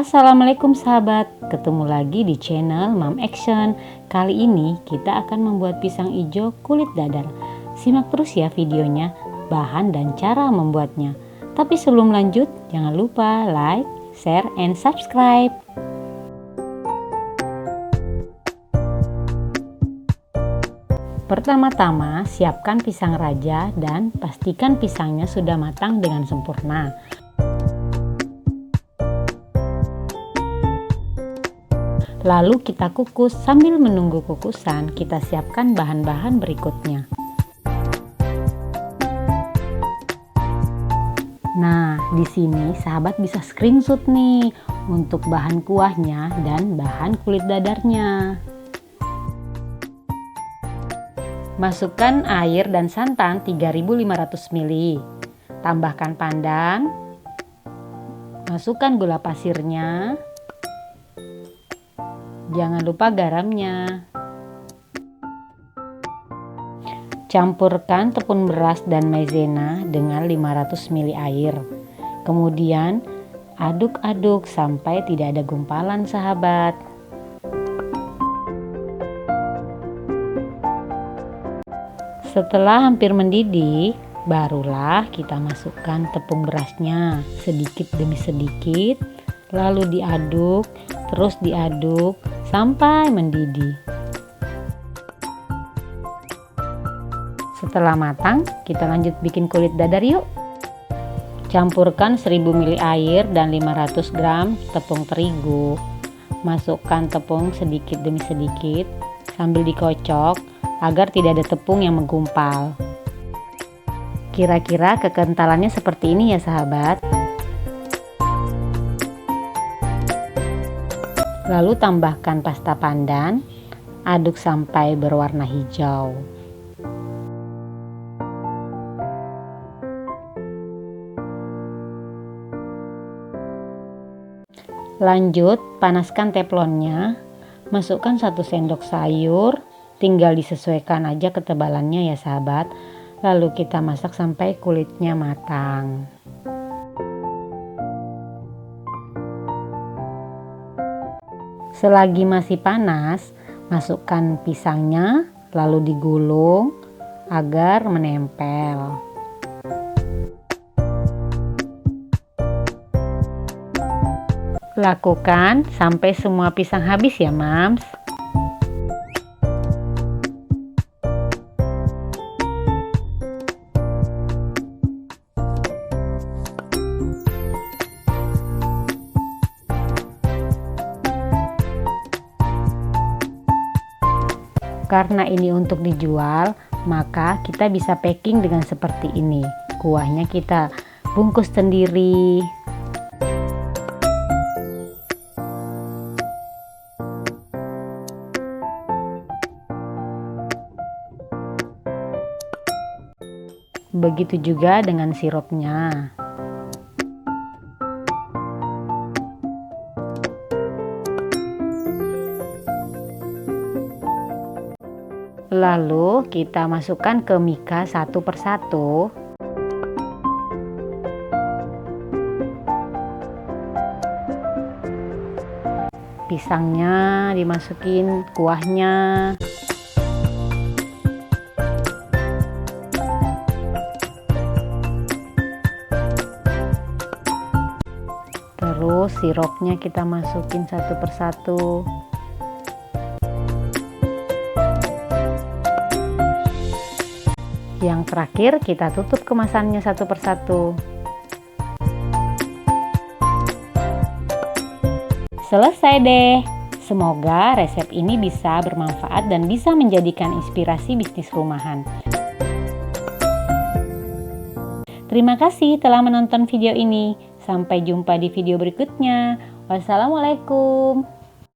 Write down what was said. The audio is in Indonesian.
Assalamualaikum sahabat, ketemu lagi di channel Mom Action. Kali ini kita akan membuat pisang hijau kulit dadar. Simak terus ya videonya, bahan dan cara membuatnya. Tapi sebelum lanjut, jangan lupa like, share, and subscribe. Pertama-tama siapkan pisang raja dan pastikan pisangnya sudah matang dengan sempurna. Lalu kita kukus. Sambil menunggu kukusan, kita siapkan bahan-bahan berikutnya. Nah, di sini sahabat bisa screenshot nih untuk bahan kuahnya dan bahan kulit dadarnya. Masukkan air dan santan 3500 ml. Tambahkan pandan. Masukkan gula pasirnya. Jangan lupa garamnya. Campurkan tepung beras dan maizena dengan 500 ml air. Kemudian aduk-aduk sampai tidak ada gumpalan sahabat. Setelah hampir mendidih, barulah kita masukkan tepung berasnya sedikit demi sedikit, lalu diaduk, terus diaduk sampai mendidih. Setelah matang, kita lanjut bikin kulit dadar yuk. Campurkan 1000 ml air dan 500 gram tepung terigu. Masukkan tepung sedikit demi sedikit sambil dikocok agar tidak ada tepung yang menggumpal. Kira-kira kekentalannya seperti ini ya sahabat. Lalu tambahkan pasta pandan, aduk sampai berwarna hijau. Lanjut, panaskan teflonnya, masukkan 1 sendok sayur, tinggal disesuaikan aja ketebalannya ya sahabat. Lalu kita masak sampai kulitnya matang. Selagi masih panas, masukkan pisangnya, lalu digulung agar menempel. Lakukan sampai semua pisang habis ya mams. Karena ini untuk dijual, maka kita bisa packing dengan seperti ini. Kuahnya kita bungkus sendiri. Begitu juga dengan sirupnya. Lalu kita masukkan ke mika satu persatu. Pisangnya dimasukin, kuahnya. Terus sirupnya kita masukin satu persatu. Yang terakhir kita tutup kemasannya satu persatu. Selesai deh. Semoga resep ini bisa bermanfaat dan bisa menjadikan inspirasi bisnis rumahan. Terima kasih telah menonton video ini. Sampai jumpa di video berikutnya. Wassalamualaikum.